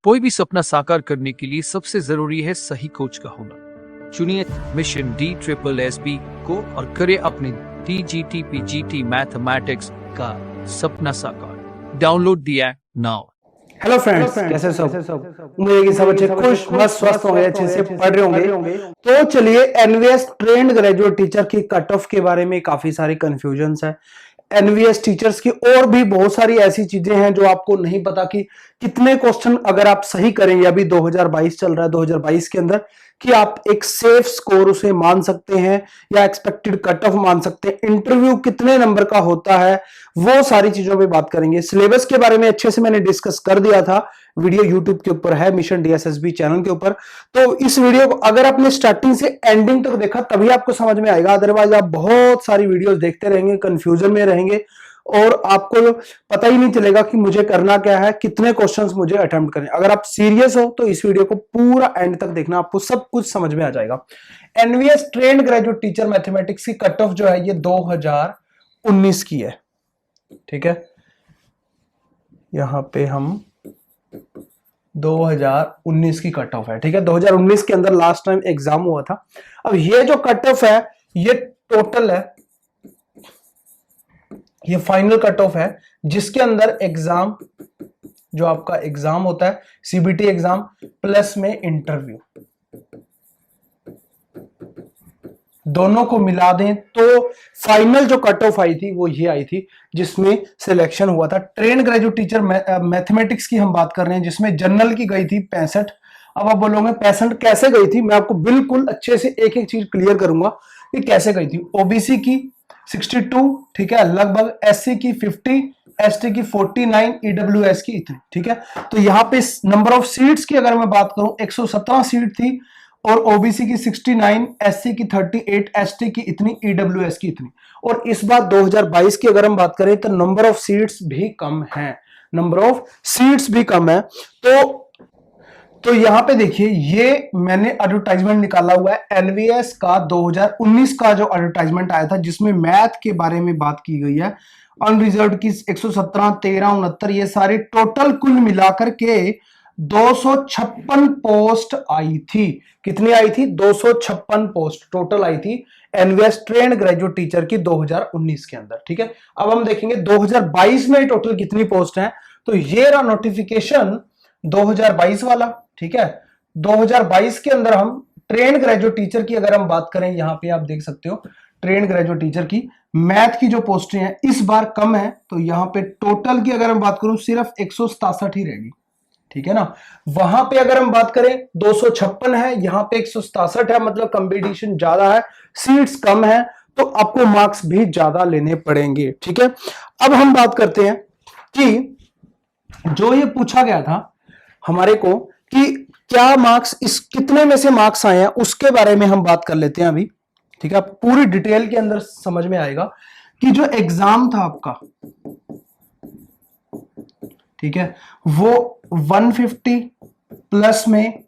कोई भी सपना साकार करने के लिए सबसे जरूरी है सही कोच का होना। चुनिए मिशन DSSB को और करें अपने DGT-PGT मैथमेटिक्स का सपना साकार। Download the app now. Hello friends, कैसे सब? उम्मीद है कि सब अच्छे खुश मस्त स्वस्थ होंगे, अच्छे से पढ़ रहे होंगे। तो चलिए, एनवीएस ट्रेंड ग्रेजुएट टीचर की कट ऑफ के बारे में काफी सारी कंफ्यूजन्स है। एनवीएस टीचर्स की और भी बहुत सारी ऐसी चीजें हैं जो आपको नहीं पता कि कितने क्वेश्चन अगर आप सही करेंगे, अभी 2022 चल रहा है, 2022 के अंदर, कि आप एक सेफ स्कोर उसे मान सकते हैं या एक्सपेक्टेड कट ऑफ मान सकते हैं। इंटरव्यू कितने नंबर का होता है, वो सारी चीजों पे बात करेंगे। सिलेबस के बारे में अच्छे से मैंने डिस्कस कर दिया था, वीडियो यूट्यूब के ऊपर है, मिशन DSSB चैनल के ऊपर। तो इस वीडियो को अगर आपने स्टार्टिंग से एंडिंग तक देखा तभी आपको समझ में आएगा, अदरवाइज आप बहुत सारी वीडियोस देखते रहेंगे, कंफ्यूजन में रहेंगे और आपको पता ही नहीं चलेगा कि मुझे करना क्या है, कितने क्वेश्चंस मुझे अटेम्प्ट करने। अगर आप सीरियस हो तो इस वीडियो को पूरा एंड तक देखना, आपको सब कुछ समझ में आ जाएगा। NVS trained graduate teacher mathematics की कट ऑफ जो है ये 2019 की है, ठीक है। यहां पे हम 2019 की कट ऑफ है, ठीक है। 2019 के अंदर लास्ट टाइम एग्जाम हुआ था। अब ये जो कट ऑफ है ये टोटल है, ये फाइनल कट ऑफ है जिसके अंदर एग्जाम, जो आपका एग्जाम होता है CBT एग्जाम प्लस में इंटरव्यू, दोनों को मिला दें तो फाइनल जो कट ऑफ आई थी वो ये आई थी, जिसमें सिलेक्शन हुआ था। ट्रेंड ग्रेजुएट टीचर मैथमेटिक्स की हम बात कर रहे हैं, जिसमें जनरल की गई थी 65। अब आप बोलोगे 65 कैसे गई थी, मैं आपको बिल्कुल अच्छे से एक एक चीज क्लियर करूंगा कि कैसे गई थी। ओबीसी की 62, ठीक है, लगभग, SC की 50, ST की 49, EWS की इतनी, ठीक है। तो यहाँ पे नंबर ऑफ सीट्स की अगर मैं बात करूं 117 सीट थी, और ओबीसी की 69, SC की 38, ST की इतनी, EWS की इतनी। और इस बार 2022 की अगर हम बात करें तो नंबर ऑफ सीट्स भी कम है, नंबर ऑफ सीट्स भी कम है। तो यहां पे देखिए, ये मैंने एडवर्टाइजमेंट निकाला हुआ है एनवीएस का 2019 का जो एडवर्टाइजमेंट आया था, जिसमें मैथ के बारे में बात की गई है। अनरिजर्व की 117, 13, 69, ये सारे टोटल कुल मिलाकर के 256 पोस्ट आई थी। कितनी आई थी? 256 पोस्ट टोटल आई थी एनवीएस ट्रेंड ग्रेजुएट टीचर की 2019 के अंदर, ठीक है। अब हम देखेंगे 2022 में टोटल कितनी पोस्ट है। तो ये रहा नोटिफिकेशन 2022 वाला, ठीक है। 2022 के अंदर हम ट्रेंड ग्रेजुएट टीचर की अगर हम बात करें, यहां पे आप देख सकते हो ट्रेंड ग्रेजुएट टीचर की मैथ की जो पोस्टें हैं इस बार कम है। तो यहां पे टोटल की अगर हम बात करूं सिर्फ 167 ही रहेगी, ठीक है ना। वहां पे अगर हम बात करें 256 है, यहां पे 167 है, मतलब कंपटीशन ज्यादा है, सीट्स कम है, तो आपको मार्क्स भी ज्यादा लेने पड़ेंगे, ठीक है। अब हम बात करते हैं कि जो ये पूछा गया था हमारे को कि क्या मार्क्स, इस कितने में से मार्क्स आए हैं, उसके बारे में हम बात कर लेते हैं अभी, ठीक है। पूरी डिटेल के अंदर समझ में आएगा कि जो एग्जाम था आपका, ठीक है, वो 150 प्लस में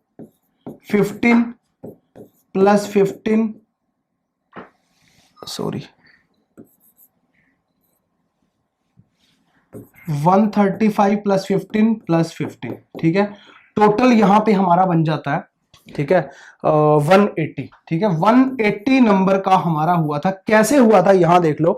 15 प्लस 15, सॉरी 135 प्लस 15 प्लस 15, ठीक है। टोटल यहां पे हमारा बन जाता है, ठीक है, 180, ठीक है। 180 नंबर का हमारा हुआ था। कैसे हुआ था यहां देख लो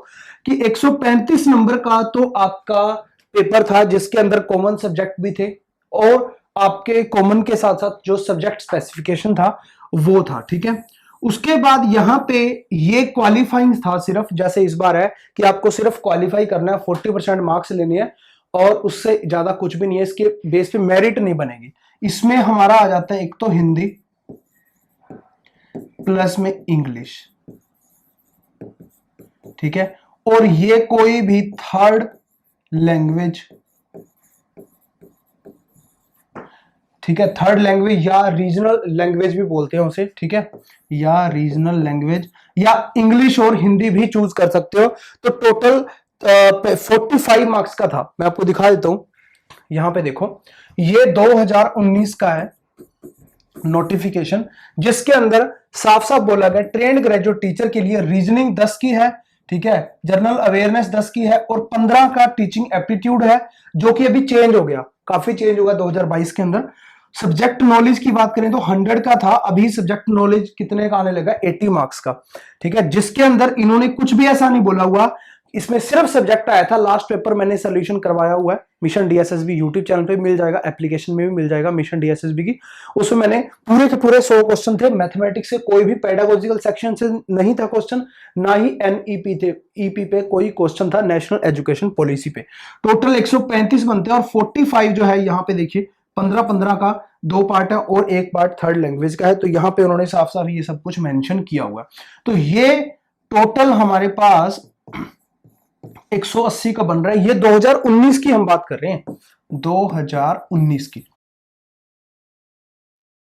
कि 135 नंबर का तो आपका पेपर था जिसके अंदर कॉमन सब्जेक्ट भी थे और आपके कॉमन के साथ साथ जो सब्जेक्ट स्पेसिफिकेशन था वो था, ठीक है। उसके बाद यहां पे ये क्वालिफाइंग था सिर्फ, जैसे इस बार है कि आपको सिर्फ क्वालिफाई करना है, 40% मार्क्स लेने हैं और उससे ज्यादा कुछ भी नहीं है। इसके बेस पे मेरिट नहीं बनेगी। इसमें हमारा आ जाता है एक तो हिंदी प्लस में इंग्लिश, ठीक है, और ये कोई भी थर्ड लैंग्वेज, ठीक है, थर्ड लैंग्वेज या रीजनल लैंग्वेज भी बोलते हैं उसे, ठीक है, या रीजनल लैंग्वेज या इंग्लिश और हिंदी भी चूज कर सकते हो। तो टोटल 45 मार्क्स का था। मैं आपको दिखा देता हूं, यहां पे देखो, ये 2019 का है नोटिफिकेशन, जिसके अंदर साफ साफ बोला गया ट्रेंड ग्रेजुएट टीचर के लिए रीजनिंग 10 की है, ठीक है, जनरल अवेयरनेस 10 की है और 15 का टीचिंग एप्टीट्यूड है, जो कि अभी चेंज हो गया, काफी चेंज होगा 2022 के अंदर। सब्जेक्ट नॉलेज की बात करें तो 100 का था, अभी सब्जेक्ट नॉलेज कितने का आने लगा, 80 मार्क्स का। ठीक है, जिसके अंदर इन्होंने कुछ भी ऐसा नहीं बोला हुआ, इसमें सिर्फ सब्जेक्ट आया था। लास्ट पेपर मैंने सोल्यूशन करवाया हुआ है, मिशन डीएसएसबी यूट्यूब चैनल पे मिल जाएगा, एप्लीकेशन में भी मिल जाएगा मिशन डीएसएसबी की। उसमें मैंने पूरे के पूरे 100 क्वेश्चन थे मैथमेटिक्स से, कोई भी पेडागोजिकल सेक्शन से नहीं था क्वेश्चन, ना ही एनईपी थे, ईपी पे कोई क्वेश्चन था, नेशनल एजुकेशन पॉलिसी पे। टोटल 135 बनते हैं और 45 जो है यहाँ पे देखिए 15-15 का 2 पार्ट है और 1 पार्ट थर्ड लैंग्वेज का है। तो यहाँ पे उन्होंने साफ साफ ये सब कुछ मेंशन किया हुआ है। तो ये टोटल हमारे पास 180 का बन रहा है। ये 2019 की हम बात कर रहे हैं, 2019 की।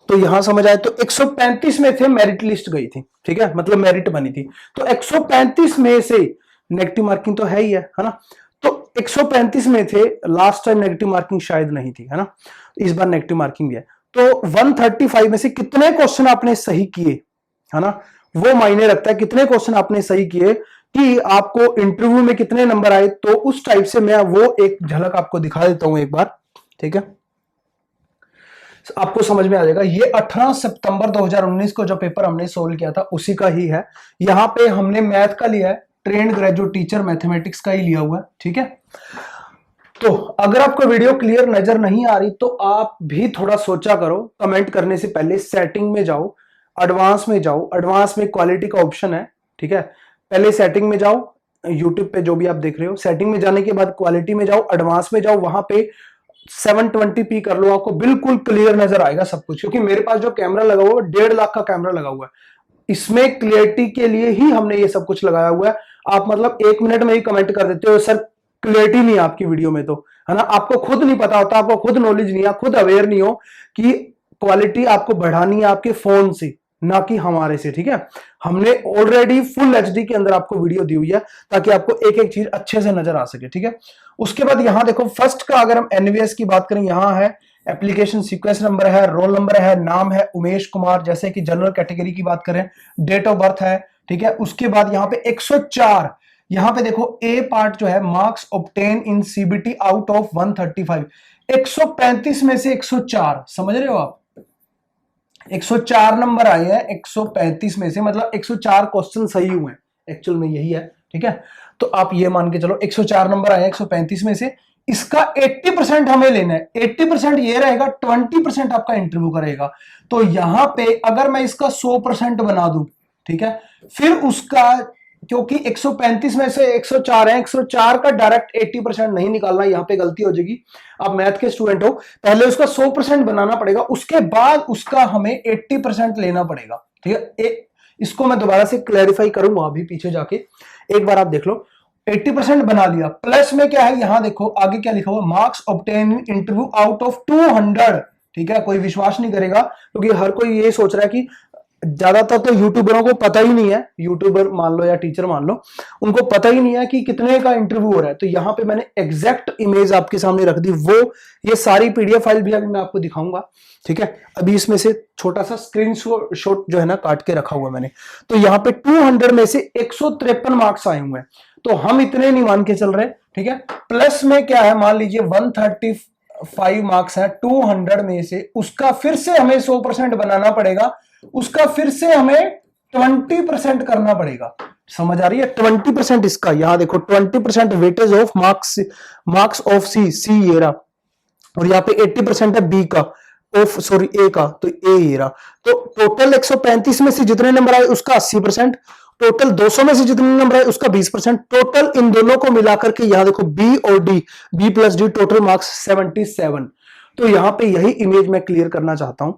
तो यहां समझ आए, तो 135 में थे, मेरिट लिस्ट गई थी, ठीक है, मतलब मेरिट बनी थी। तो 135 में से नेगेटिव मार्किंग तो है ही है ना, तो 135 में थे, लास्ट टाइम नेगेटिव मार्किंग शायद नहीं थी, है ना, इस बार नेगेटिव मार्किंग भी है। तो 135 में से कितने क्वेश्चन आपने सही किए, है ना, वो मायने रखता है, कितने क्वेश्चन आपने सही किए कि आपको इंटरव्यू में कितने नंबर आए। तो उस टाइप से मैं वो एक झलक आपको दिखा देता हूं एक बार, ठीक है, आपको समझ में आ जाएगा। ये 18 सितंबर 2019 को जो पेपर हमने सोल्व किया था उसी का ही है। यहां पे हमने मैथ का लिया है, ट्रेंड ग्रेजुएट टीचर मैथमेटिक्स का ही लिया हुआ है, ठीक है। तो अगर आपको वीडियो क्लियर नजर नहीं आ रही तो आप भी थोड़ा सोचा करो, कमेंट करने से पहले सेटिंग में जाओ, एडवांस में जाओ, एडवांस में क्वालिटी का ऑप्शन है, ठीक है, पहले सेटिंग में जाओ, यूट्यूब पे जो भी आप देख रहे हो, सेटिंग में जाने के बाद क्वालिटी में जाओ, एडवांस में जाओ, वहां पे 720p कर लो, आपको बिल्कुल क्लियर नजर आएगा सब कुछ। क्योंकि मेरे पास जो कैमरा लगा हुआ है 1.5 लाख का कैमरा लगा हुआ है, इसमें क्लियरिटी के लिए ही हमने ये सब कुछ लगाया हुआ है। आप मतलब 1 मिनट में ही कमेंट कर देते हो सर क्लियरिटी नहीं है आपकी वीडियो में, तो है ना, आपको खुद नहीं पता होता, आपको खुद नॉलेज नहीं है, खुद अवेयर नहीं हो कि क्वालिटी आपको बढ़ानी है आपके फोन से, ना कि हमारे से, ठीक है। हमने ऑलरेडी फुल एचडी के अंदर आपको वीडियो दी हुई है ताकि आपको एक एक चीज अच्छे से नजर आ सके, ठीक है। उसके बाद यहां देखो फर्स्ट का अगर हम एनवीएस की बात करें, यहां है एप्लीकेशन सीक्वेंस नंबर है, रोल नंबर है, नाम है उमेश कुमार, जैसे कि जनरल कैटेगरी की बात करें, डेट ऑफ बर्थ है, ठीक है। उसके बाद यहाँ पे 104, यहां पे देखो ए पार्ट जो है marks obtain in CBT out of 135, 135 में से 104, समझ रहे हो आप, 104 नंबर आए हैं 135 में से, मतलब 104 क्वेश्चन सही हुए हैं, एक्चुअल में यही है, ठीक है। तो आप ये मान के चलो 104 नंबर आए हैं 135 में से, इसका 80% हमें लेना है, 80% ये रहेगा, 20% आपका इंटरव्यू करेगा। तो यहां पे अगर मैं इसका 100% बना दूं, ठीक है, फिर उसका, क्योंकि 135 में से 104 है, 104 का डायरेक्ट 80% नहीं निकालना, यहां पे गलती हो जाएगी। आप मैथ के स्टूडेंट हो, पहले उसका 100% बनाना पड़ेगा, उसके बाद उसका हमें 80% लेना पड़ेगा, ठीक है। इसको मैं दोबारा से क्लैरिफाई करूंगा अभी पीछे जाके, एक बार आप देख लो। 80% बना लिया, प्लस में क्या है, यहां देखो आगे क्या लिखा हुआ, marks obtain interview out of 200, ठीक है। कोई विश्वास नहीं करेगा क्योंकि हर कोई ये सोच रहा है कि ज्यादातर तो यूट्यूबरों को पता ही नहीं है, यूट्यूबर मान लो या टीचर मान लो, उनको पता ही नहीं है कि कितने का इंटरव्यू हो रहा है। तो यहां पे मैंने एग्जैक्ट इमेज आपके सामने रख दी, वो ये सारी पीडीएफ फाइल भी अभी मैं आपको दिखाऊंगा, ठीक है। अभी इसमें से छोटा सा स्क्रीनशॉट जो है ना काट के रखा हुआ मैंने। तो यहाँ पे 200 में से 153 मार्क्स आए हुए हैं, तो हम इतने नहीं मान के चल रहे, ठीक है। प्लस में क्या है, मान लीजिए 135 मार्क्स है 200 में से, उसका फिर से हमें 100% बनाना पड़ेगा, उसका फिर से हमें 20% करना पड़ेगा, समझ आ रही है। 20% इसका, यहां देखो 20% वेटेज ऑफ मार्क्स ऑफ सी ये रहा, और यहाँ पे 80% है बी का, ऑफ सॉरी ए का, तो ए ये रहा। तो टोटल 135 में से जितने नंबर आए उसका 80%, टोटल 200 में से जितने नंबर आए उसका 20%, टोटल इन दोनों को मिलाकर के यहां देखो बी और D, B plus D, total marks 77। तो यहां पे यही इमेज मैं क्लियर करना चाहता हूं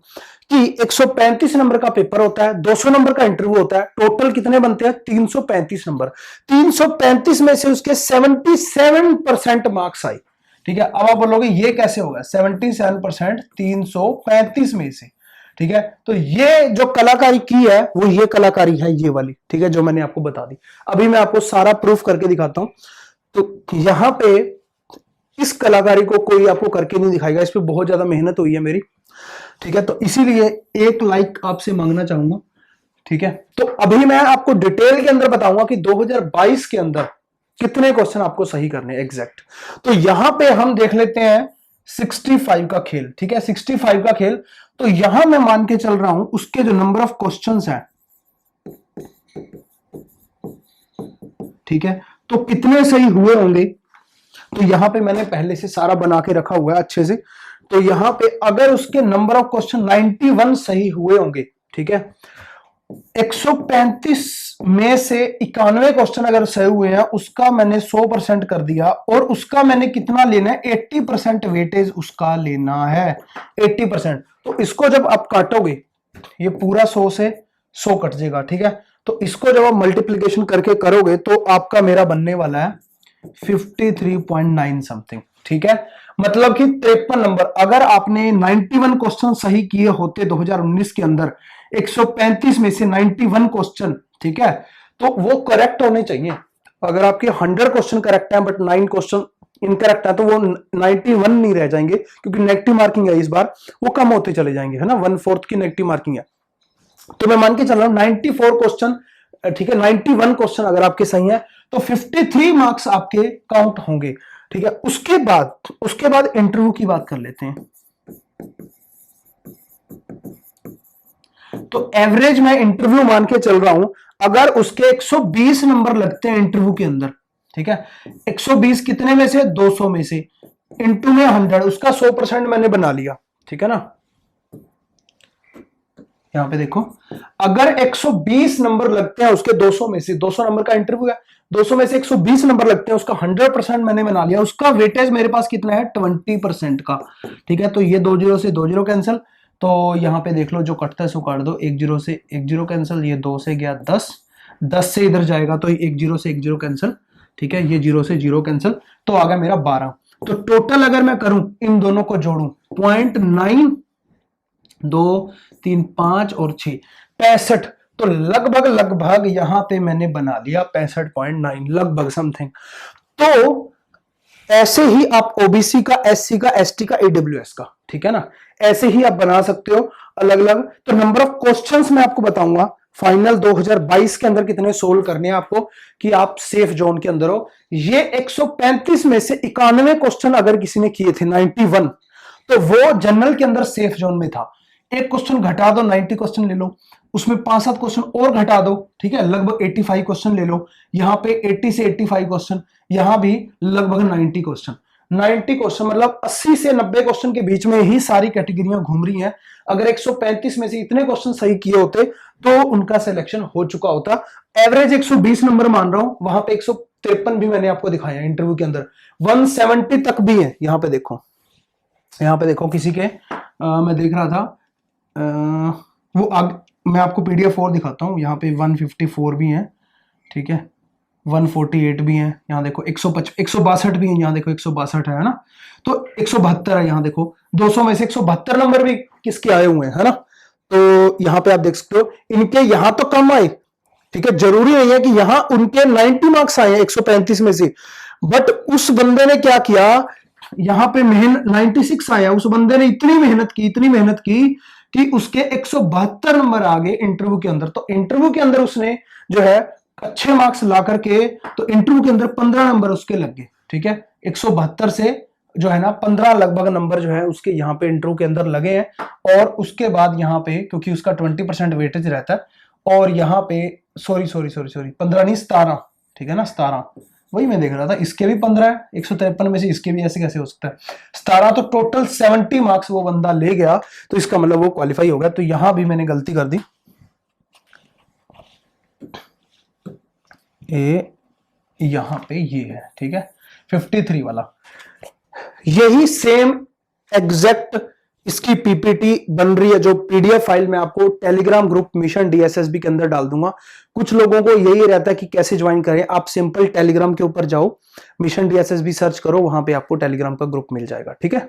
कि 135 नंबर का पेपर होता है, 200 नंबर का इंटरव्यू होता है, टोटल कितने बनते हैं 335 नंबर, 335 में से उसके 77% मार्क्स आए, ठीक है। अब आप बोलोगे ये कैसे होगा, 77% 335 में से, ठीक है। तो ये जो कलाकारी की है वो ये कलाकारी है ये वाली, ठीक है, जो मैंने आपको बता दी। अभी मैं आपको सारा प्रूफ करके दिखाता हूं। तो यहां पे इस कलाकारी को कोई आपको करके नहीं दिखाएगा, इस पे बहुत ज्यादा मेहनत हुई है मेरी, ठीक है। तो इसीलिए एक लाइक आपसे मांगना चाहूंगा ठीक है, तो अभी मैं आपको डिटेल के अंदर बताऊंगा कि 2022 के अंदर कितने क्वेश्चन आपको सही करने एग्जैक्ट। तो यहां पे हम देख लेते हैं 65 का खेल, ठीक है, 65 का खेल। तो यहां मैं मान के चल रहा हूं उसके जो नंबर ऑफ क्वेश्चंस हैं, ठीक है, तो कितने सही हुए होंगे। तो यहां पे मैंने पहले से सारा बना के रखा हुआ है अच्छे से। तो यहां पे अगर उसके नंबर ऑफ क्वेश्चन 91 सही हुए होंगे, ठीक है, 135 में से 91 क्वेश्चन अगर सही हुए हैं, उसका मैंने 100% कर दिया, और उसका मैंने कितना लेना है, 80% वेटेज उसका लेना है, 80%। तो इसको जब आप काटोगे, ये पूरा 100 से 100 कट जाएगा, ठीक है। तो इसको जब आप मल्टीप्लीकेशन करके करोगे तो आपका मेरा बनने वाला है 53.9 समथिंग, ठीक है। मतलब कि 53 नंबर, अगर आपने 91 क्वेश्चन सही किए होते 2019 के अंदर, 135 में से 91 क्वेश्चन, ठीक है, तो वो करेक्ट होने चाहिए। अगर आपके 100 क्वेश्चन करेक्ट है बट 9 क्वेश्चन इनकरेक्ट है, तो वो 91 नहीं रह जाएंगे, क्योंकि नेगेटिव मार्किंग है इस बार, वो कम होते चले जाएंगे, है ना, 1/4 की नेगेटिव मार्किंग है। तो मैं मान के चल रहा हूं 94 क्वेश्चन, ठीक है, 91 क्वेश्चन अगर आपके सही है तो 53 मार्क्स आपके काउंट होंगे, ठीक है। उसके बाद इंटरव्यू की बात कर लेते हैं। तो एवरेज मैं इंटरव्यू मान के चल रहा हूं, अगर उसके 120 नंबर लगते हैं इंटरव्यू के अंदर, ठीक है, 120 कितने में से, 200 में से, इंटू में 100, उसका 100% मैंने बना लिया, ठीक है ना। यहां पे देखो, अगर 120 नंबर लगते हैं उसके 200 में से, 200 नंबर का इंटरव्यू है, 200 में से 120 नंबर लगते हैं, उसका 100% मैंने बना लिया। उसका वेटेज मेरे पास कितना है, 20% का, ठीक है। तो ये 2 0 से 2 0 कैंसिल, तो यहां पे देख लो जो कटता है सो काट दो, 1 0 से 1 0 कैंसिल, ये 2 से गया 10, 10 से इधर जाएगा तो 1 0 से 1 0 कैंसिल, ठीक है, ये 0 से 0 कैंसिल, तो आ गया मेरा 12। तो टोटल अगर मैं करूं, इन दोनों को जोड़ूं, 0.9, 2 3 5 और 6, 65। तो लगभग यहां पे मैंने बना लिया 65.9, लगभग समथिंग। तो ऐसे ही आप ओबीसी का, एससी का, एसटी का, ईडब्ल्यूएस का, ठीक है ना, ऐसे ही आप बना सकते हो अलग अलग। तो नंबर ऑफ क्वेश्चंस मैं आपको बताऊंगा फाइनल 2022 के अंदर कितने सोल्व करने हैं आपको, कि आप सेफ जोन के अंदर हो। ये 135 में से 91 क्वेश्चन अगर किसी ने किए थे 91, तो वो जनरल के अंदर सेफ जोन में था। एक क्वेश्चन घटा दो, 90 क्वेश्चन ले लो, उसमें 5-7 क्वेश्चन और घटा दो, ठीक है, लगभग 85 क्वेश्चन ले लो। यहां पे 80 से 85 क्वेश्चन, यहां भी लगभग 90 क्वेश्चन, 90 क्वेश्चन, मतलब 80 से 90 क्वेश्चन के बीच में ही सारी कैटेगरियां घूम रही हैं। अगर 135 में से इतने क्वेश्चन सही किए होते तो उनका सिलेक्शन हो चुका होता। एवरेज 120 नंबर मान रहा हूं, वहां पे 153 भी मैंने आपको दिखाया इंटरव्यू के अंदर, 170 तक भी है। यहां पे देखो, किसी के मैं देख रहा था, मैं आपको पीडीएफ और दिखाता हूं। यहाँ पे 154 भी हैं, ठीक है, 148 भी हैं, यहाँ देखो 162 भी हैं, यहाँ देखो 162 है ना, तो 172 है, यहाँ देखो 200 में से 172 नंबर भी किसके आए हुए हैं, है ना। तो यहाँ पे आप देख सकते हो, इनके यहाँ तो कम आए, ठीक है, जरूरी नहीं है कि यहाँ उनके 90 मार्क्स आए हैं 135 में से, बट उस बंदे ने क्या किया, यहाँ पे 96 आया, उस बंदे ने इतनी मेहनत की कि उसके 172 नंबर आ गए इंटरव्यू के अंदर। तो इंटरव्यू के अंदर उसने जो है अच्छे मार्क्स ला करके, तो इंटरव्यू के अंदर 15 नंबर उसके लग गए, ठीक है, 172 से जो है ना 15 लगभग नंबर जो है उसके यहाँ पे इंटरव्यू के अंदर लगे हैं। और उसके बाद यहाँ पे क्योंकि उसका 20% वेटेज रहता है, और यहाँ पे सॉरी 15 नहीं 17, ठीक है ना, 17, वही मैं देख रहा था, इसके भी 15 है, 153 में से इसके भी, ऐसे कैसे हो सकता है 17। तो टोटल 70 मार्क्स वो बंदा ले गया, तो इसका मतलब वो क्वालिफाई हो गया। तो यहां भी मैंने गलती कर दी, यहां पे ये है, ठीक है, 53 वाला। यही सेम एग्जैक्ट इसकी पीपीटी बन रही है, जो पीडीएफ फाइल मैं आपको टेलीग्राम ग्रुप मिशन डीएसएसबी के अंदर डाल दूंगा। कुछ लोगों को यही रहता है कि कैसे ज्वाइन करें, आप सिंपल टेलीग्राम के ऊपर जाओ, मिशन डीएसएसबी सर्च करो, वहां पे आपको टेलीग्राम का ग्रुप मिल जाएगा, ठीक है।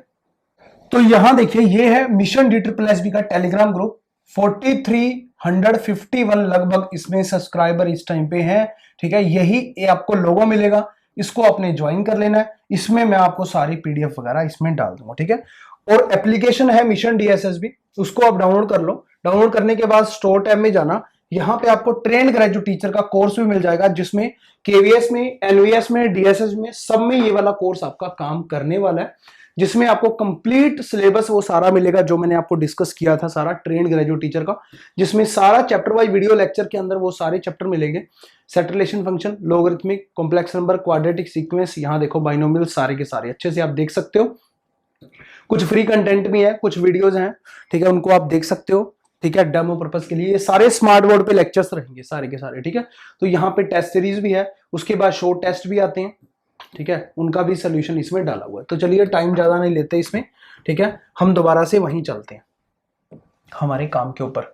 तो यहां देखिए, ये है मिशन DSSB का टेलीग्राम ग्रुप, 4351 लगभग इसमें सब्सक्राइबर इस टाइम पे हैं, ठीक है। यही आपको लोगो मिलेगा, इसको आपने ज्वाइन कर लेना है। इसमें मैं आपको सारी पीडीएफ वगैरह इसमें डाल दूंगा, ठीक है। और एप्लीकेशन है मिशन DSSB, उसको आप डाउनलोड कर लो। डाउनलोड करने के बाद स्टोर टैब में जाना, यहाँ पे आपको ट्रेंड ग्रेजुएट टीचर का कोर्स भी मिल जाएगा, जिसमें केवीएस में, एनवीएस में, डीएसएस में, सब में ये वाला कोर्स आपका काम करने वाला है, जिसमें आपको कंप्लीट सिलेबस वो सारा मिलेगा जो मैंने आपको डिस्कस किया था सारा ट्रेंड ग्रेजुएट टीचर का, जिसमें सारा चैप्टर वाइज वीडियो लेक्चर के अंदर वो सारे चैप्टर मिलेंगे। Set relation function, logarithmic, complex number, quadratic sequence, यहाँ देखो बाइनोमियल, सारे के सारे अच्छे से आप देख सकते हो। कुछ फ्री कंटेंट भी है, कुछ वीडियोज हैं, ठीक है, उनको आप देख सकते हो, ठीक है, डेमो पर्पस के लिए। ये सारे स्मार्ट बोर्ड पे लेक्चर्स रहेंगे सारे के सारे, ठीक है। तो यहाँ पे टेस्ट सीरीज भी है, उसके बाद शॉर्ट टेस्ट भी आते हैं, ठीक है, उनका भी सोल्यूशन इसमें डाला हुआ है। तो चलिए टाइम ज्यादा नहीं लेते इसमें, ठीक है, हम दोबारा से वहीं चलते हैं हमारे काम के ऊपर।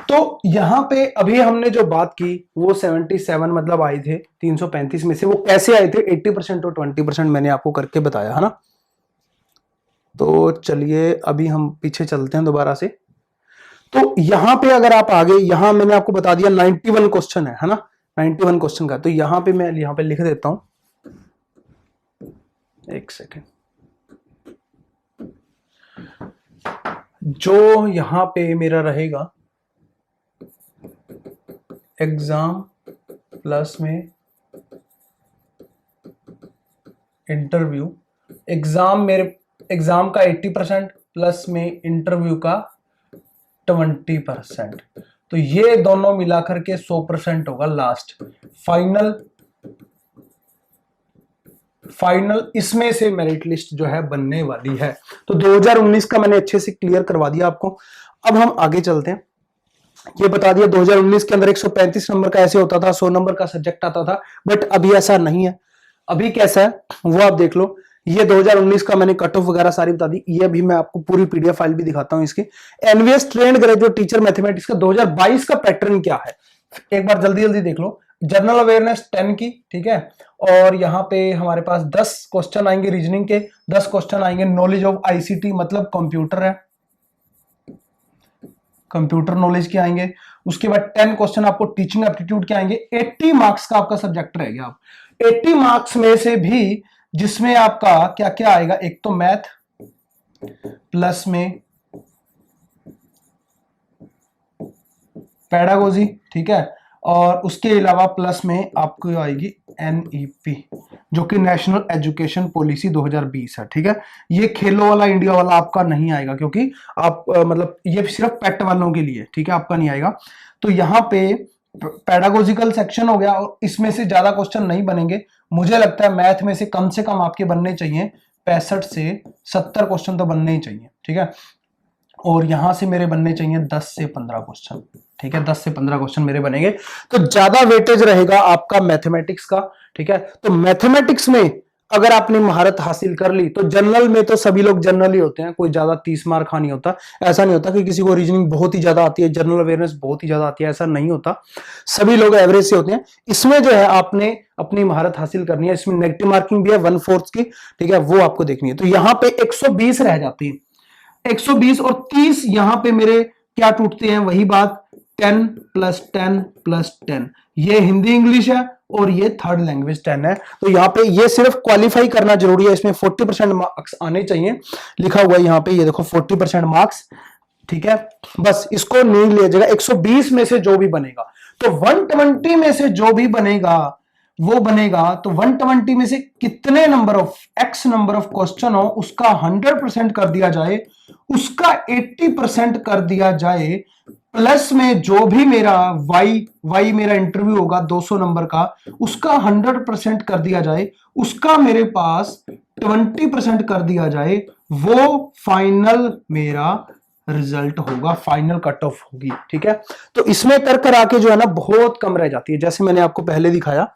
तो यहाँ पे अभी हमने जो बात की वो 77 मतलब आए थे 335 में से, वो कैसे आए थे, 80% और 20% मैंने आपको करके बताया है ना। तो चलिए अभी हम पीछे चलते हैं दोबारा से। तो यहां पे अगर आप आगे, यहां मैंने आपको बता दिया 91 क्वेश्चन है ना, 91 क्वेश्चन का। तो यहां पे मैं यहां पे लिख देता हूं, एक सेकेंड। जो यहां पे मेरा रहेगा एग्जाम प्लस में इंटरव्यू, एग्जाम का 80% प्लस में इंटरव्यू का 20%, तो ये दोनों मिलाकर के 100% होगा लास्ट फाइनल इसमें से मेरिट लिस्ट जो है बनने वाली है। तो 2019 का मैंने अच्छे से क्लियर करवा दिया आपको। अब हम आगे चलते हैं। ये बता दिया 2019 के अंदर 135 नंबर का ऐसे होता था, 100 नंबर का सब्जेक्ट आता था, बट अभी ऐसा नहीं है। अभी कैसा है वो आप देख लो। ये 2019 का मैंने कट ऑफ वगैरह सारी बता दी। ये भी मैं आपको पूरी पीडीएफ फाइल भी दिखाता हूं इसकी। NVS trained graduate teacher mathematics का 2022 का पैटर्न क्या है, एक बार जल्दी जल्दी देख लो। जनरल अवेयरनेस 10 की, ठीक है, और यहाँ पे हमारे पास 10 क्वेश्चन आएंगे रीजनिंग के, 10 क्वेश्चन आएंगे नॉलेज ऑफ आईसीटी, मतलब कंप्यूटर है, कंप्यूटर नॉलेज के आएंगे। उसके बाद 10 क्वेश्चन आपको टीचिंग एप्टीट्यूड के आएंगे। 80 मार्क्स का आपका सब्जेक्ट रहेगा। आप 80 मार्क्स में से भी जिसमें आपका क्या क्या आएगा, एक तो मैथ प्लस में पेडागोजी, ठीक है, और उसके अलावा प्लस में आपको आएगी एनईपी जो कि नेशनल एजुकेशन पॉलिसी 2020 है, ठीक है। ये खेलो वाला इंडिया वाला आपका नहीं आएगा, क्योंकि आप मतलब ये सिर्फ पेट वालों के लिए, ठीक है, आपका नहीं आएगा। तो यहाँ पे पेडागोजिकल सेक्शन हो गया, और इसमें से ज्यादा क्वेश्चन नहीं बनेंगे। मुझे लगता है मैथ में से कम आपके बनने चाहिए 65 से 70 क्वेश्चन तो बनने ही चाहिए, ठीक है। और यहां से मेरे बनने चाहिए 10 से 15 क्वेश्चन, ठीक है, 10 से 15 क्वेश्चन मेरे बनेंगे। तो ज्यादा वेटेज रहेगा आपका मैथमेटिक्स का, ठीक है। तो मैथमेटिक्स में अगर आपने महारत हासिल कर ली तो जनरल में तो सभी लोग जनरल ही होते हैं, कोई ज्यादा 30 मार्क का नहीं होता। ऐसा नहीं होता कि किसी को रीजनिंग बहुत ही ज्यादा आती है, जनरल अवेयरनेस बहुत ही ज्यादा आती है, ऐसा नहीं होता। सभी लोग एवरेज से होते हैं। इसमें जो है आपने अपनी महारत हासिल करनी है। इसमें नेगेटिव मार्किंग भी है 1/4 की, ठीक है, वो आपको देखनी है। तो यहाँ पे 120 रह जाती है, 120 और 30 यहां पे मेरे क्या टूटते हैं, वही बात 10 + 10 + 10। ये हिंदी इंग्लिश है और ये थर्ड लैंग्वेज 10 है। तो यहाँ पे ये सिर्फ क्वालिफाई करना जरूरी है। इसमें 40% मार्क्स आने चाहिए, लिखा हुआ है यहाँ पे, ये देखो 40% मार्क्स, ठीक है। बस इसको नहीं लिया जाएगा। 120 में से जो भी बनेगा, तो 120 में से जो भी बनेगा वो बनेगा। तो 120 में से कितने number of x number of question हो उसका 100% कर दिया जाए, उसका 80% कर दिया जाए, प्लस में जो भी मेरा y मेरा इंटरव्यू होगा 200 नंबर का, उसका 100% कर दिया जाए, उसका मेरे पास 20% कर दिया जाए, वो फाइनल मेरा रिजल्ट होगा, फाइनल कट ऑफ होगी, ठीक है। तो इसमें कर आके जो है ना बहुत कम रह जाती है। जैसे मैंने आपको पहले दिखाया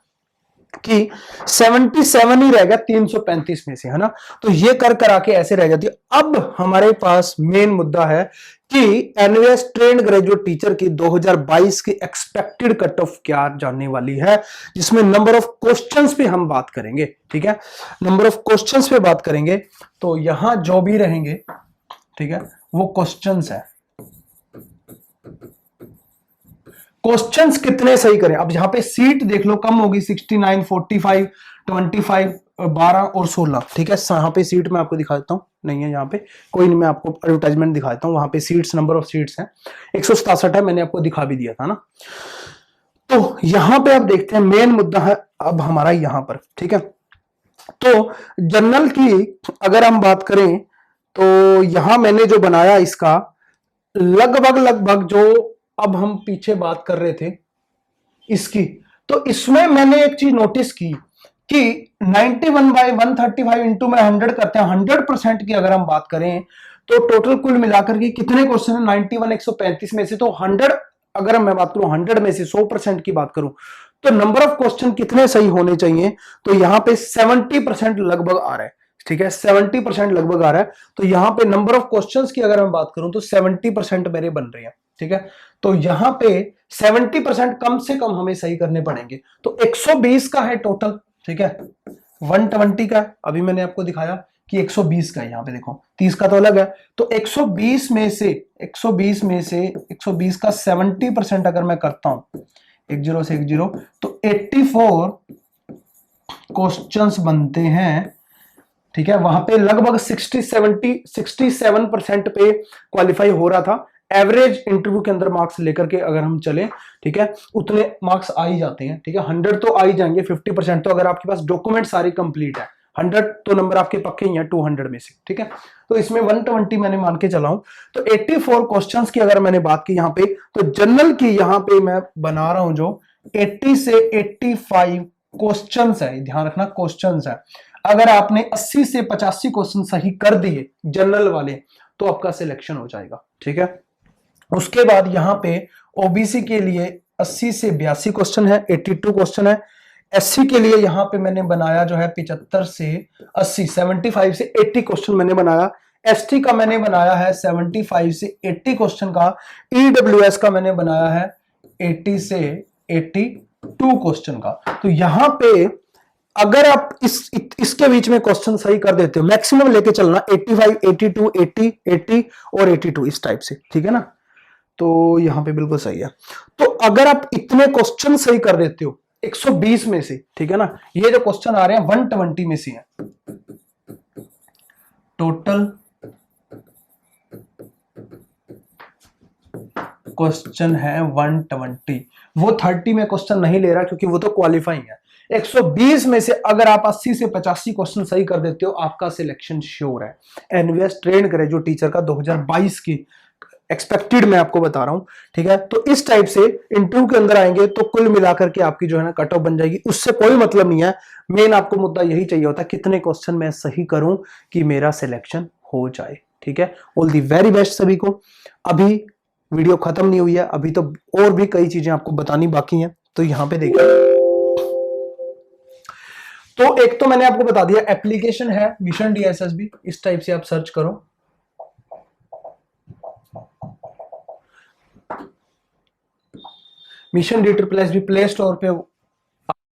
कि 77 ही रहेगा 335 में से, है ना। तो ये कर आके ऐसे रह जाती है। अब हमारे पास मेन मुद्दा है कि एनवीएस ट्रेंड ग्रेजुएट टीचर की 2022 की एक्सपेक्टेड कट ऑफ क्या जाने वाली है, जिसमें नंबर ऑफ क्वेश्चंस पे हम बात करेंगे, ठीक है, नंबर ऑफ क्वेश्चंस पे बात करेंगे। तो यहां जो भी रहेंगे, ठीक है, वो क्वेश्चंस है। क्वेश्चंस कितने सही करें। अब यहां पे सीट देख लो कम होगी, 69, 45, 25, 12 और 16, ठीक है। यहां पे सीट मैं आपको दिखा देता हूं, नहीं है यहाँ पे, कोई नहीं, मैं आपको एडवर्टाइजमेंट दिखाता हूँ। वहां पे सीट्स, नंबर ऑफ सीट्स हैं 167 है, मैंने आपको दिखा भी दिया था ना। तो यहां पे आप देखते हैं मेन मुद्दा है अब हमारा यहाँ पर, ठीक है। तो जनरल की अगर हम बात करें तो यहां मैंने जो बनाया इसका लगभग जो अब हम पीछे बात कर रहे थे इसकी, तो इसमें मैंने एक चीज नोटिस की कि 91/135 इंटू में 100 करते हैं, 100% की अगर हम बात करें तो टोटल कुल मिलाकर के कितने क्वेश्चन है 91 135 में से, तो 100 अगर मैं बात करूं 100 में से 100% की बात करूं तो नंबर ऑफ क्वेश्चन कितने सही होने चाहिए, तो यहां पे 70% लगभग आ रहा है, ठीक है, 70% लगभग आ रहा है। तो यहां पे नंबर ऑफ क्वेश्चंस की अगर मैं बात करूं तो 70% मेरे बन रहे हैं, ठीक है। तो यहां पे 70% कम से कम हमें सही करने पड़ेंगे। तो 120 का है टोटल, ठीक है, 120 का अभी मैंने आपको दिखाया कि 120 का है, यहां पे देखो 30 का तो अलग है। तो 120 में से 120 का 70% अगर मैं करता हूं 10 से 10 तो 84 क्वेश्चंस बनते हैं, ठीक है। वहां पे लगभग 67% पे क्वालिफाई हो रहा था। एवरेज इंटरव्यू के अंदर मार्क्स लेकर के अगर हम चले, ठीक है, उतने मार्क्स आ ही जाते हैं, ठीक है। 100 तो आ ही जाएंगे, 50% तो अगर आपके पास डॉक्यूमेंट सारे कंप्लीट है, 100 तो नंबर आपके पक्के ही हैं 200 में से, ठीक है। तो इसमें 120 मैंने मान के चला हूं। तो 84 क्वेश्चंस की अगर मैंने बात की यहां पे, तो जनरल की यहां पे मैं बना रहा हूं जो 80 से 85 क्वेश्चंस है, ध्यान रखना क्वेश्चंस है। अगर आपने 80 से 85 क्वेश्चन सही कर दिए जनरल वाले तो आपका सिलेक्शन हो जाएगा, ठीक है। उसके बाद यहां पे ओबीसी के लिए 80 से 82 क्वेश्चन है, 82 क्वेश्चन है। एससी के लिए यहां पे मैंने बनाया जो है 75 से 80, 75 से 80 क्वेश्चन मैंने बनाया। एसटी का मैंने बनाया है 75 से 80 क्वेश्चन का। ईडब्ल्यूएस का मैंने बनाया है 80 से 82 क्वेश्चन का। तो यहां पे अगर आप इसके बीच में क्वेश्चन सही कर देते हो, मैक्सिमम लेके चलना 85, 82, 80, 80 और 82 इस टाइप से, ठीक है ना। तो यहां पे बिल्कुल सही है। तो अगर आप इतने क्वेश्चन सही कर देते हो 120 में से, ठीक है ना, ये जो क्वेश्चन आ रहे हैं 120 में से हैं टोटल क्वेश्चन है 120, वो 30 में क्वेश्चन नहीं ले रहा क्योंकि वो तो क्वालिफाइंग है। 120 में से अगर आप 80 से 85 क्वेश्चन सही कर देते हो आपका सिलेक्शन श्योर है। एनवीएस ट्रेंड ग्रेजुएट टीचर का 2022 की एक्सपेक्टेड मैं आपको बता रहा हूं, ठीक है। तो इस टाइप से इंटरव्यू के अंदर आएंगे तो कुल मिलाकर के आपकी जो है ना कट ऑफ बन जाएगी, उससे कोई मतलब नहीं है। मेन आपको मुद्दा यही चाहिए होता है कितने क्वेश्चन मैं सही करूं कि मेरा सिलेक्शन हो जाए, ठीक है। ऑल दी वेरी बेस्ट सभी को। अभी वीडियो खत्म नहीं हुई है, अभी तो और भी कई चीजें आपको बतानी बाकी हैं। तो यहां पे देखिए, तो एक तो मैंने आपको बता दिया एप्लीकेशन है मिशन डीएसएसबी, इस टाइप से आप सर्च करो। मिशन डी-SSSB प्ले स्टोर पे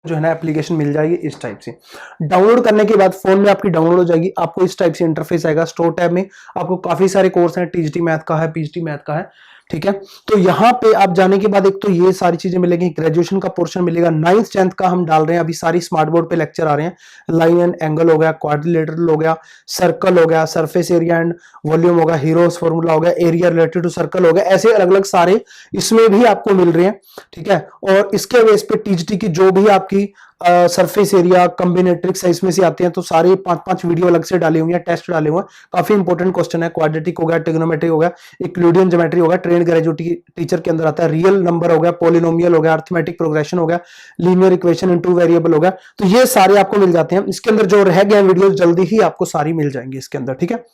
जो है ना एप्लीकेशन मिल जाएगी इस टाइप से। डाउनलोड करने के बाद फोन में आपकी डाउनलोड हो जाएगी, आपको इस टाइप से इंटरफेस आएगा। स्टोर टैब में आपको काफी सारे कोर्स हैं, टीजीटी मैथ का है, पीजीटी मैथ का है, ठीक है। तो यहाँ पे आप जाने के बाद एक तो ये सारी चीजें मिलेंगी, ग्रेजुएशन का पोर्शन मिलेगा, 9th 10th का हम डाल रहे हैं अभी, सारी स्मार्ट बोर्ड पे लेक्चर आ रहे हैं। लाइन एंड एंगल हो गया, क्वाड्रिलेटरल हो गया, सर्कल हो गया, सरफेस एरिया एंड वॉल्यूम हो गया, हीरोज फॉर्मूला हो गया, एरिया रिलेटेड टू सर्कल हो गया, ऐसे अलग अलग सारे इसमें भी आपको मिल रहे हैं, ठीक है। और इसके बेस पे टीजीटी की जो भी आपकी सरफेस एरिया कॉम्बिनेट्रिक्स है इसमें से आते हैं, तो सारे 5-5 वीडियो अलग से डाले हुए हैं, टेस्ट डाले हुए हैं, काफी इंपॉर्टेंट क्वेश्चन है। क्वाड्रेटिक हो गया, ट्रिग्नोमेट्री हो गया, यूक्लिडियन ज्योमेट्री हो गया, ट्रेंड ग्रेजुएट टीचर के अंदर आता है, रियल नंबर हो गया, पॉलिनोमियल हो गया, अर्थमेटिक प्रोग्रेशन हो गया, लीनियर इक्वेशन इन 2 वेरिएबल हो गया। तो ये सारे आपको मिल जाते हैं इसके अंदर, जो रह गए वीडियो जल्दी ही आपको सारी मिल जाएंगी इसके अंदर, ठीक है।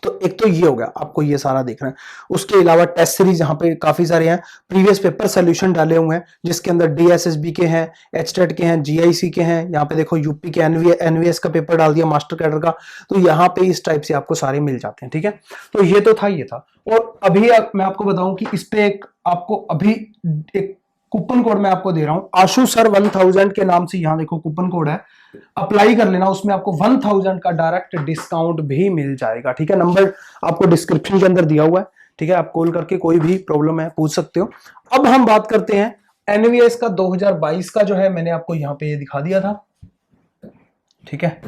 तो एक तो ये हो गया, आपको ये सारा देखना है। उसके अलावा टेस्ट सीरीज यहाँ पे काफी सारे हैं, प्रीवियस पेपर सोल्यूशन डाले हुए हैं जिसके अंदर डीएसएसबी के हैं, एचटेट के हैं, जीआईसी के हैं। यहाँ पे देखो यूपी के एनवीएस का पेपर डाल दिया, मास्टर कैडर का। तो यहाँ पे इस टाइप से आपको सारे मिल जाते हैं, ठीक है। तो ये तो था, ये था। और अभी मैं आपको बताऊं कि इस पे एक आपको अभी एक कूपन कोड मैं आपको दे रहा हूं, आशु सर 1000 के नाम से। यहां देखो कूपन कोड है, अप्लाई कर लेना, उसमें आपको 1000 का डायरेक्ट डिस्काउंट भी मिल जाएगा, ठीक है। नंबर आपको डिस्क्रिप्शन के अंदर दिया हुआ है, ठीक है। आप कॉल करके कोई भी प्रॉब्लम है पूछ सकते हो। अब हम बात करते हैं एनवीएस का 2022 का, जो है मैंने आपको यहां पे ये दिखा दिया था, ठीक है।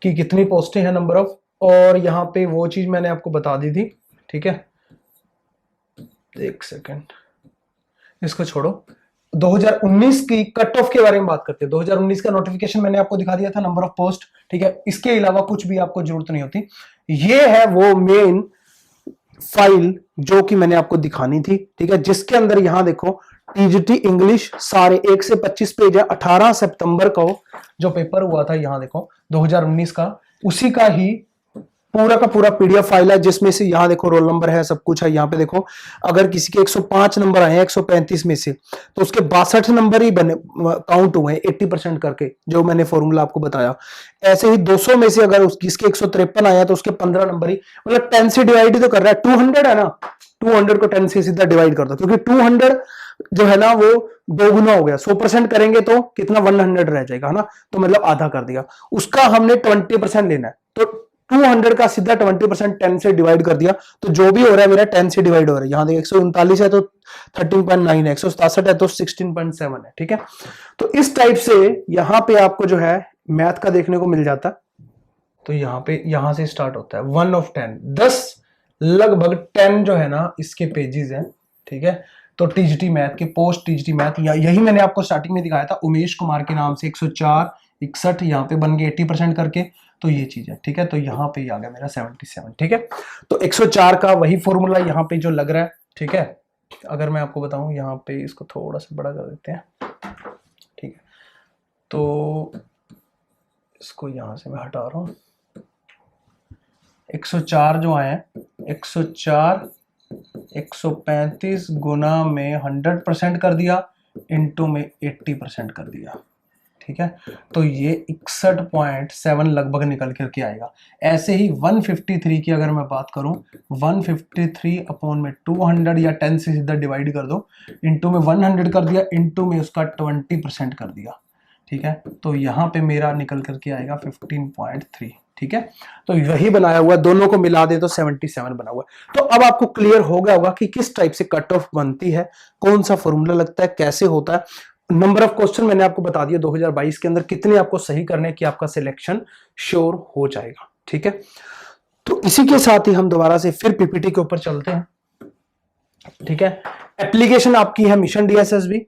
कि कितनी पोस्टें हैं, नंबर ऑफ, और यहाँ पे वो चीज मैंने आपको बता दी थी। ठीक है, एक सेकेंड, इसको छोड़ो। 2019 की कट ऑफ के बारे में बात करते हैं। 2019 का नोटिफिकेशन मैंने आपको दिखा दिया था, नंबर ऑफ पोस्ट। ठीक है, इसके अलावा कुछ भी आपको जरूरत नहीं होती। ये है वो मेन फाइल जो कि मैंने आपको दिखानी थी। ठीक है, जिसके अंदर यहां देखो टीजीटी इंग्लिश सारे 1 से 25 पेज है। 18 सितंबर को जो पेपर हुआ था, यहां देखो 2019 का, उसी का ही पूरा का पूरा पीडीएफ फाइल है, जिसमें से यहां देखो रोल नंबर है, सब कुछ है। यहाँ पे देखो अगर किसी के 105 नंबर आए हैं 135 में से, तो उसके 62 नंबर ही बने काउंट हुए हैं 80% करके, जो मैंने फॉर्मूला आपको बताया। ऐसे ही 200 में से अगर किसके 153 आया तो उसके 15 नंबर ही, मतलब 10 से डिवाइड ही तो कर रहा है। 200 है ना, 200 को 10 से सीधा डिवाइड कर दो, क्योंकि 200 जो है ना वो 2 गुना हो गया। 100% करेंगे तो कितना 100 रह जाएगा, है ना, तो मतलब आधा कर दिया। उसका हमने 20% लेना है, तो 200 का सीधा 20% 10 से डिवाइड कर दिया, तो जो भी हो रहा है मेरा 10 से डिवाइड हो रहा है। यहां देखिए 139 है तो 13.9 है, 167 है तो 16.7 है। ठीक है, तो इस टाइप से यहां पे आपको जो है मैथ का देखने को मिल जाता है। तो यहां पे यहां से स्टार्ट होता है 1 of 10, 10 लगभग 10 जो है ना इसके पेजेस हैं। ठीक है, तो टीजीटी मैथ के पोस्ट टीजीटी मैथ, यही मैंने आपको स्टार्टिंग में दिखाया था उमेश कुमार के नाम से 104 61 यहाँ पे बन गए 80% करके, तो ये चीज है। ठीक है, तो यहाँ पे आ गया मेरा 77। ठीक है, तो 104 का वही फॉर्मूला यहाँ पे जो लग रहा है। ठीक है, अगर मैं आपको बताऊं यहाँ पे, इसको थोड़ा सा बड़ा कर देते हैं। ठीक है, तो इसको यहां से मैं हटा रहा हूं। 104 जो आए हैं, 104 135 गुना में 100% कर दिया, इंटू में 80% कर दिया। ठीक है, तो ये 61.7 लगभग निकल करके आएगा। ऐसे ही 153 की अगर मैं बात करूं, 153 अपॉन में 200 या 10 से सीधा डिवाइड कर दो, इंटू में 100 कर दिया, इंटू में उसका 20% कर दिया। ठीक है, तो यहां पे मेरा निकल करके आएगा 15.3। ठीक है, तो वही बनाया हुआ, दोनों को मिला दे तो 77 बना हुआ है। तो अब आपको क्लियर हो गया होगा कि किस टाइप से कट ऑफ बनती है, कौन सा फॉर्मूला लगता है, कैसे होता है। नंबर ऑफ क्वेश्चन मैंने आपको बता दिया 2022 के अंदर कितने आपको सही करने की आपका सिलेक्शन श्योर हो जाएगा। ठीक है, तो इसी के साथ ही हम दोबारा से फिर पीपीटी के ऊपर चलते हैं। ठीक है, एप्लीकेशन आपकी है मिशन डीएसएसबी।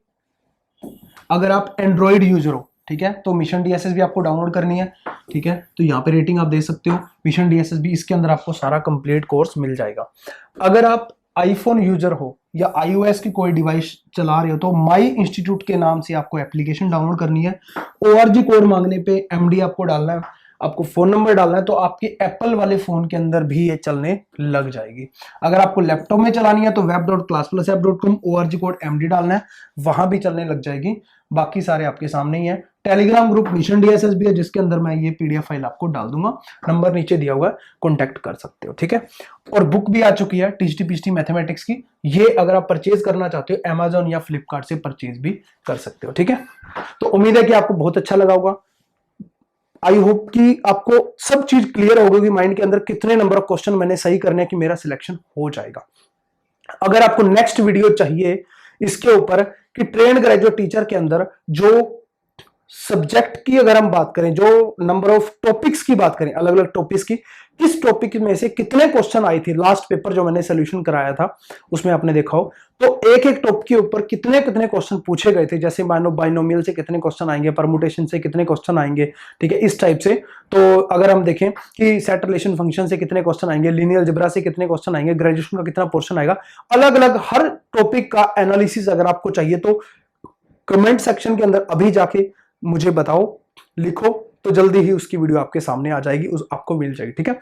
अगर आप एंड्रॉइड यूजर हो, ठीक है, तो मिशन डीएसएसबी आपको डाउनलोड करनी है। ठीक है, तो यहाँ पे रेटिंग आप दे सकते हो मिशन डीएसएसबी, इसके अंदर आपको सारा कंप्लीट कोर्स मिल जाएगा। अगर आप आईफोन यूजर हो या आईओएस की कोई डिवाइस चला रहे हो, तो माई इंस्टीट्यूट के नाम से आपको एप्लीकेशन डाउनलोड करनी है। ओआरजी कोड मांगने पे एमडी आपको डालना है, आपको फोन नंबर डालना है, तो आपके एप्पल वाले फोन के अंदर भी ये चलने लग जाएगी। अगर आपको लैपटॉप में चलानी है तो web.classplusapp.com org कोड एमडी डालना है, वहां भी चलने लग जाएगी। बाकी सारे आपके सामने ही है। टेलीग्राम ग्रुप मिशन डीएसएसबी है, जिसके अंदर मैं ये पीडीएफ फाइल आपको डाल दूंगा, नंबर नीचे दिया हुआ है, कॉन्टैक्ट कर सकते हो। ठीक है, और बुक भी आ चुकी है टीजीटी पीजीटी मैथमेटिक्स की, ये अगर आप परचेज करना चाहते हो अमेजोन या फ्लिपकार्ट से परचेज भी कर सकते हो। ठीक है, तो उम्मीद है कि आपको बहुत अच्छा लगा होगा। आई होप कि आपको सब चीज क्लियर हो गई माइंड के अंदर, कितने नंबर ऑफ क्वेश्चन मैंने सही करने की मेरा सिलेक्शन हो जाएगा। अगर आपको नेक्स्ट वीडियो चाहिए इसके ऊपर कि ट्रेंड ग्रेजुएट टीचर के अंदर जो सब्जेक्ट की अगर हम बात करें, जो नंबर ऑफ टॉपिक्स की बात करें, अलग अलग टॉपिक्स की, किस टॉपिक में से कितने क्वेश्चन आई थी, लास्ट पेपर जो मैंने सोल्यूशन कराया था उसमें आपने देखा हो, तो एक एक टॉपिक के ऊपर कितने कितने क्वेश्चन पूछे गए थे। जैसे मानो बाइनोमियल से कितने क्वेश्चन आएंगे, परमुटेशन से कितने क्वेश्चन आएंगे। ठीक है, इस टाइप से। तो अगर हम देखें कि सेट रिलेशन फंक्शन से कितने क्वेश्चन आएंगे, लीनियर अलजेब्रा से कितने क्वेश्चन आएंगे, ग्रेजुएशन का कितना पोर्शन आएगा, अलग अलग हर टॉपिक का एनालिसिस अगर आपको चाहिए तो कमेंट सेक्शन के अंदर अभी जाके मुझे बताओ, लिखो, तो जल्दी ही उसकी वीडियो आपके सामने आ जाएगी, आपको मिल जाएगी। ठीक है।